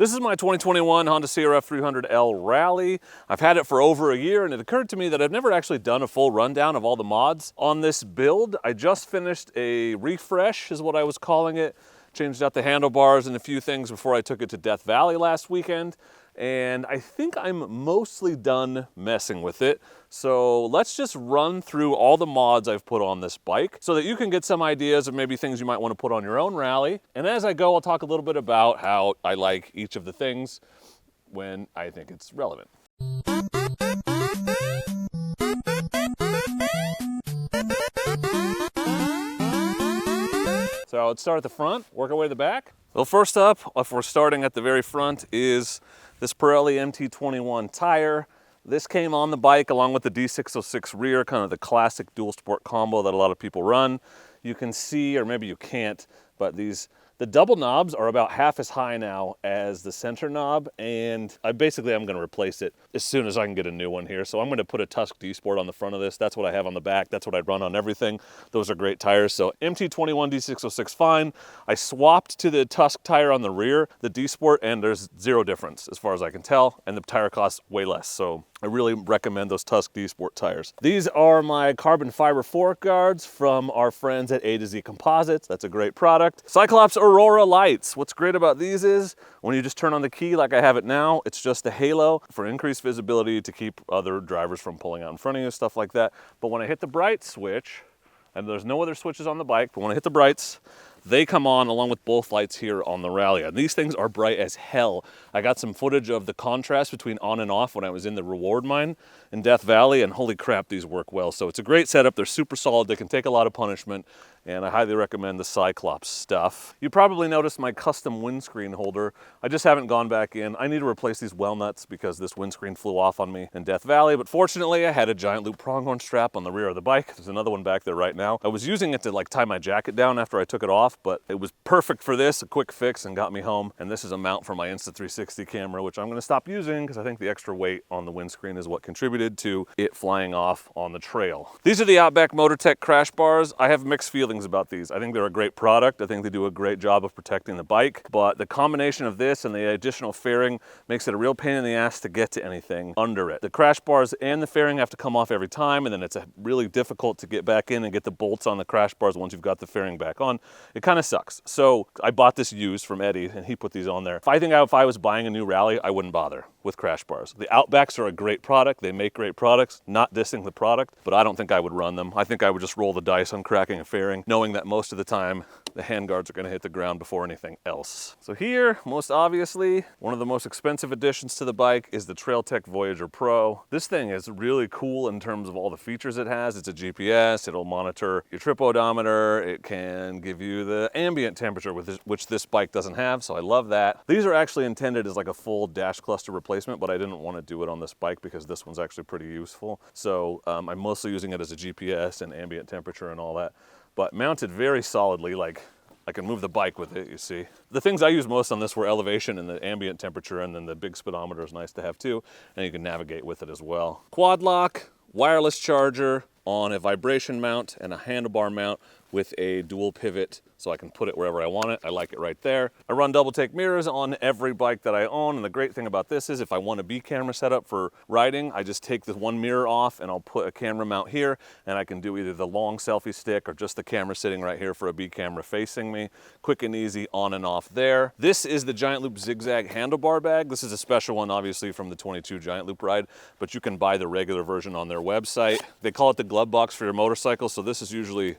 This is my 2021 Honda CRF300L Rally. I've had it for over a year, and it occurred to me that I've never actually done a full rundown of all the mods on this build. I just finished a refresh, is what I was calling it. Changed out the handlebars and a few things before I took it to Death Valley last weekend. And I think I'm mostly done messing with it. So let's just run through all the mods I've put on this bike so that you can get some ideas of maybe things you might want to put on your own rally. And as I go, I'll talk a little bit about how I like each of the things when I think it's relevant. So let's start at the front, work our way to the back. Well, first up, if we're starting at the very front, is this Pirelli MT21 tire. This came on the bike along with the D606 rear, kind of the classic dual sport combo that a lot of people run. You can see, or maybe you can't, but the double knobs are about half as high now as the center knob, and I'm going to replace it as soon as I can get a new one here. So I'm going to put a Tusk D Sport on the front of this. That's what I have on the back. That's what I'd run on everything. Those are great tires. So MT21 D606 fine. I swapped to the Tusk tire on the rear, the D Sport, and there's zero difference as far as I can tell, and the tire costs way less. So I really recommend those Tusk D Sport tires. These are my carbon fiber fork guards from our friends at A to Z Composites. That's a great product. Cyclops Aurora lights. What's great about these is when you just turn on the key like I have it now, it's just a halo for increased visibility to keep other drivers from pulling out in front of you, stuff like that. But when I hit the bright switch, and there's no other switches on the bike, but when I hit the brights, they come on along with both lights here on the Rally. And these things are bright as hell. I got some footage of the contrast between on and off when I was in the reward mine in Death Valley, and holy crap, these work well. So it's a great setup. They're super solid. They can take a lot of punishment, and I highly recommend the Cyclops stuff. You probably noticed my custom windscreen holder. I just haven't gone back in. I need to replace these well nuts because this windscreen flew off on me in Death Valley, but fortunately I had a giant loop pronghorn strap on the rear of the bike. There's another one back there right now. I was using it to like tie my jacket down after I took it off, but it was perfect for this, a quick fix, and got me home. And this is a mount for my Insta360 camera, which I'm gonna stop using because I think the extra weight on the windscreen is what contributed to it flying off on the trail. These are the Outback MotorTech crash bars. I have mixed feelings about these. I think they're a great product. I think they do a great job of protecting the bike, but the combination of this and the additional fairing makes it a real pain in the ass to get to anything under it. The crash bars and the fairing have to come off every time, and then it's really difficult to get back in and get the bolts on the crash bars once you've got the fairing back on. It kind of sucks. So I bought this used from Eddie, and he put these on there. If I was buying a new Rally, I wouldn't bother with crash bars. The Outbacks are a great product. They make great products, not dissing the product, but I don't think I would run them. I think I would just roll the dice on cracking a fairing, knowing that most of the time the handguards are going to hit the ground before anything else. So here, most obviously, one of the most expensive additions to the bike is the Trailtech Voyager Pro. This thing is really cool in terms of all the features it has. It's a GPS, it'll monitor your trip odometer, it can give you the ambient temperature, which this bike doesn't have, so I love that. These are actually intended as like a full dash cluster replacement, but I didn't want to do it on this bike because this one's actually pretty useful. So I'm mostly using it as a GPS and ambient temperature and all that. But mounted very solidly, like I can move the bike with it, you see. The things I used most on this were elevation and the ambient temperature, and then the big speedometer is nice to have too, and you can navigate with it as well. Quad lock, wireless charger on a vibration mount and a handlebar mount with a dual pivot so I can put it wherever I want it. I like it right there. I run double take mirrors on every bike that I own, and the great thing about this is if I want a B camera setup for riding, I just take the one mirror off and I'll put a camera mount here, and I can do either the long selfie stick or just the camera sitting right here for a B camera facing me. Quick and easy on and off there. This is the Giant Loop Zigzag handlebar bag. This is a special one obviously from the 22 Giant Loop ride, but you can buy the regular version on their website. They call it the glove box for your motorcycle, so this is usually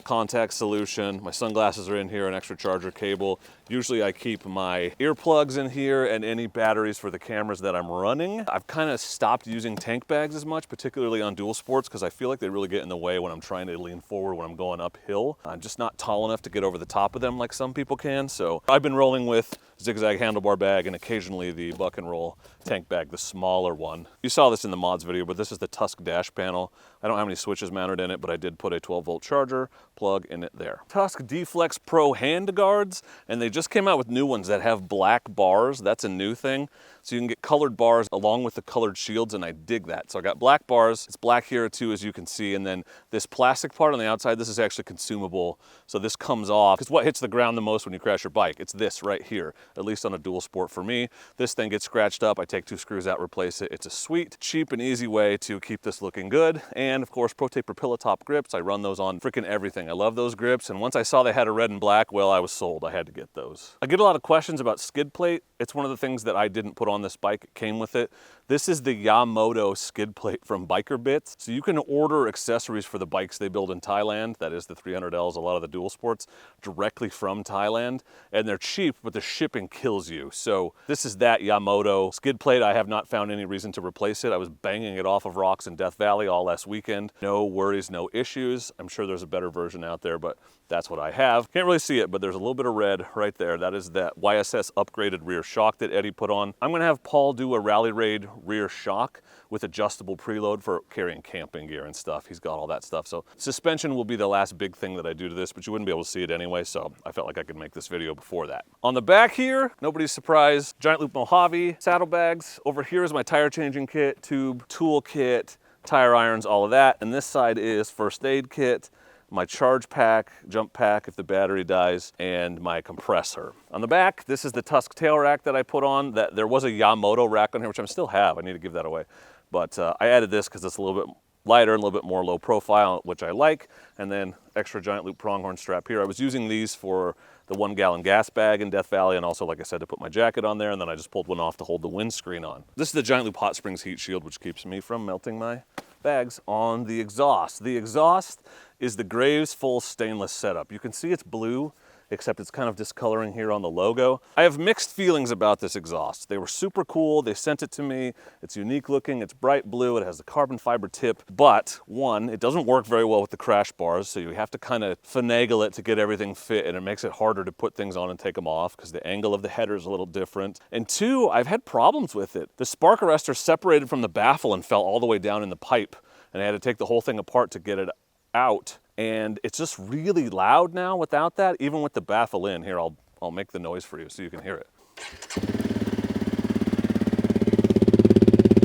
contact solution. My sunglasses are in here, an extra charger cable. Usually I keep my earplugs in here and any batteries for the cameras that I'm running. I've kind of stopped using tank bags as much, particularly on dual sports, because I feel like they really get in the way when I'm trying to lean forward when I'm going uphill. I'm just not tall enough to get over the top of them like some people can. So I've been rolling with Zigzag handlebar bag and occasionally the Buck and Roll tank bag, the smaller one. You saw this in the mods video, but this is the Tusk dash panel. I don't have any switches mounted in it, but I did put a 12-volt charger plug in it there. Tusk D-Flex Pro hand guards, and they just came out with new ones that have black bars. That's a new thing. So you can get colored bars along with the colored shields, and I dig that. So I got black bars. It's black here too, as you can see. And then this plastic part on the outside, this is actually consumable. So this comes off, because what hits the ground the most when you crash your bike? It's this right here, at least on a dual sport for me. This thing gets scratched up. I take 2 screws out, replace it. It's a sweet, cheap, and easy way to keep this looking good. And of course, Pro Taper Pillow Top grips. I run those on freaking everything. I love those grips. And once I saw they had a red and black, well, I was sold. I had to get those. I get a lot of questions about skid plate. It's one of the things that I didn't put on this bike. It came with it. This is the Yamamoto skid plate from Biker Bits. So you can order accessories for the bikes they build in Thailand. That is the 300Ls, a lot of the dual sports, directly from Thailand. And they're cheap, but the shipping kills you. So this is that Yamamoto skid plate. I have not found any reason to replace it. I was banging it off of rocks in Death Valley all last weekend. No worries, no issues. I'm sure there's a better version out there, but that's what I have. Can't really see it, but there's a little bit of red right there. That is that YSS upgraded rear shock that Eddie put on. I'm gonna have Paul do a Rally Raid rear shock with adjustable preload for carrying camping gear and stuff. He's got all that stuff. So suspension will be the last big thing that I do to this, but you wouldn't be able to see it anyway, so I felt like I could make this video before that. On the back here, nobody's surprised, giant loop Mojave, saddlebags. Over here is my tire changing kit, tube, tool kit, tire irons, all of that. And this side is first aid kit, my charge pack, jump pack if the battery dies, and my compressor. On the back, this is the Tusk tail rack that I put on. That there was a Yamamoto rack on here, which I still have. I need to give that away. But I added this because it's a little bit lighter and a little bit more low profile, which I like. And then extra giant loop pronghorn strap here. I was using these for the 1-gallon gas bag in Death Valley, and also, like I said, to put my jacket on there, and then I just pulled one off to hold the windscreen on. This is the giant loop hot springs heat shield, which keeps me from melting my bags on the exhaust. The exhaust is the Graves full stainless setup. You can see it's blue, except it's kind of discoloring here on the logo. I have mixed feelings about this exhaust. They were super cool. They sent it to me. It's unique looking. It's bright blue. It has the carbon fiber tip. But one, it doesn't work very well with the crash bars, so you have to kind of finagle it to get everything fit, and it makes it harder to put things on and take them off because the angle of the header is a little different. And two, I've had problems with it. The spark arrestor separated from the baffle and fell all the way down in the pipe, and I had to take the whole thing apart to get it out. And it's just really loud now without that, even with the baffle in. Here, I'll make the noise for you so you can hear it.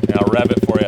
And I'll rev it for you.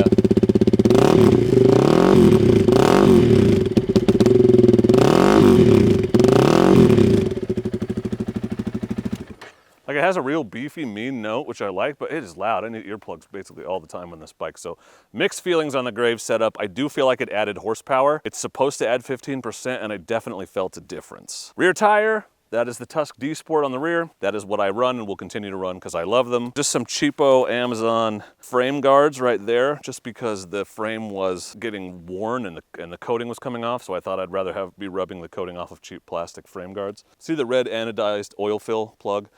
Like, it has a real beefy, mean note, which I like, but it is loud. I need earplugs basically all the time on this bike. So mixed feelings on the Graves setup. I do feel like it added horsepower. It's supposed to add 15%, and I definitely felt a difference. Rear tire, that is the Tusk D Sport on the rear. That is what I run and will continue to run because I love them. Just some cheapo Amazon frame guards right there, just because the frame was getting worn and the coating was coming off, so I thought I'd rather be rubbing the coating off of cheap plastic frame guards. See the red anodized oil fill plug?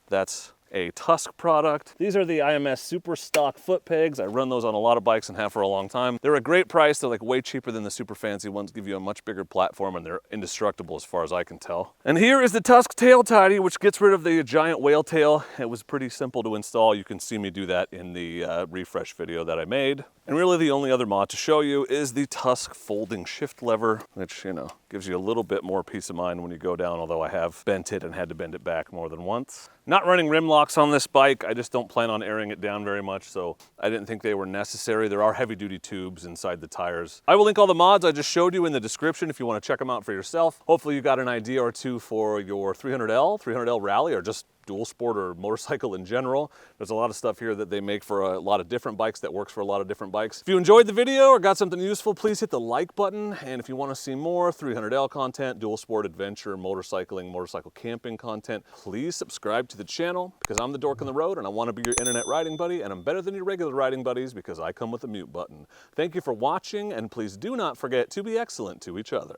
That's a Tusk product. These are the IMS super stock foot pegs. I run those on a lot of bikes and have for a long time. They're a great price. They're like way cheaper than the super fancy ones, give you a much bigger platform, and they're indestructible as far as I can tell. And here is the Tusk tail tidy, which gets rid of the giant whale tail. It was pretty simple to install. You can see me do that in the refresh video that I made. And really the only other mod to show you is the Tusk folding shift lever, which, you know, gives you a little bit more peace of mind when you go down, although I have bent it and had to bend it back more than once. Not running rim locks on this bike. I just don't plan on airing it down very much, so I didn't think they were necessary. There are heavy duty tubes inside the tires. I will link all the mods I just showed you in the description if you want to check them out for yourself. Hopefully you got an idea or two for your 300L Rally, or just dual sport or motorcycle in general. There's a lot of stuff here that they make for a lot of different bikes that works for a lot of different bikes. If you enjoyed the video or got something useful, please hit the like button. And if you want to see more 300L content, dual sport adventure, motorcycling, motorcycle camping content, please subscribe to the channel, because I'm the dork on the road and I want to be your internet riding buddy, and I'm better than your regular riding buddies because I come with a mute button. Thank you for watching, and please do not forget to be excellent to each other.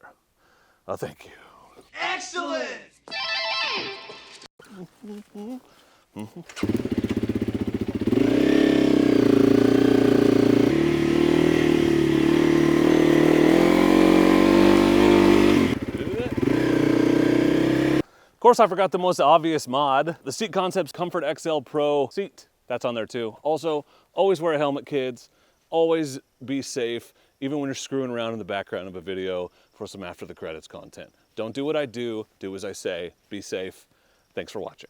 Thank you. Excellent! Of course, I forgot the most obvious mod, the Seat Concepts Comfort XL Pro seat. That's on there too. Also, always wear a helmet, kids. Always be safe, even when you're screwing around in the background of a video for some after the credits content. Don't do what I do as I say. Be safe. Thanks for watching.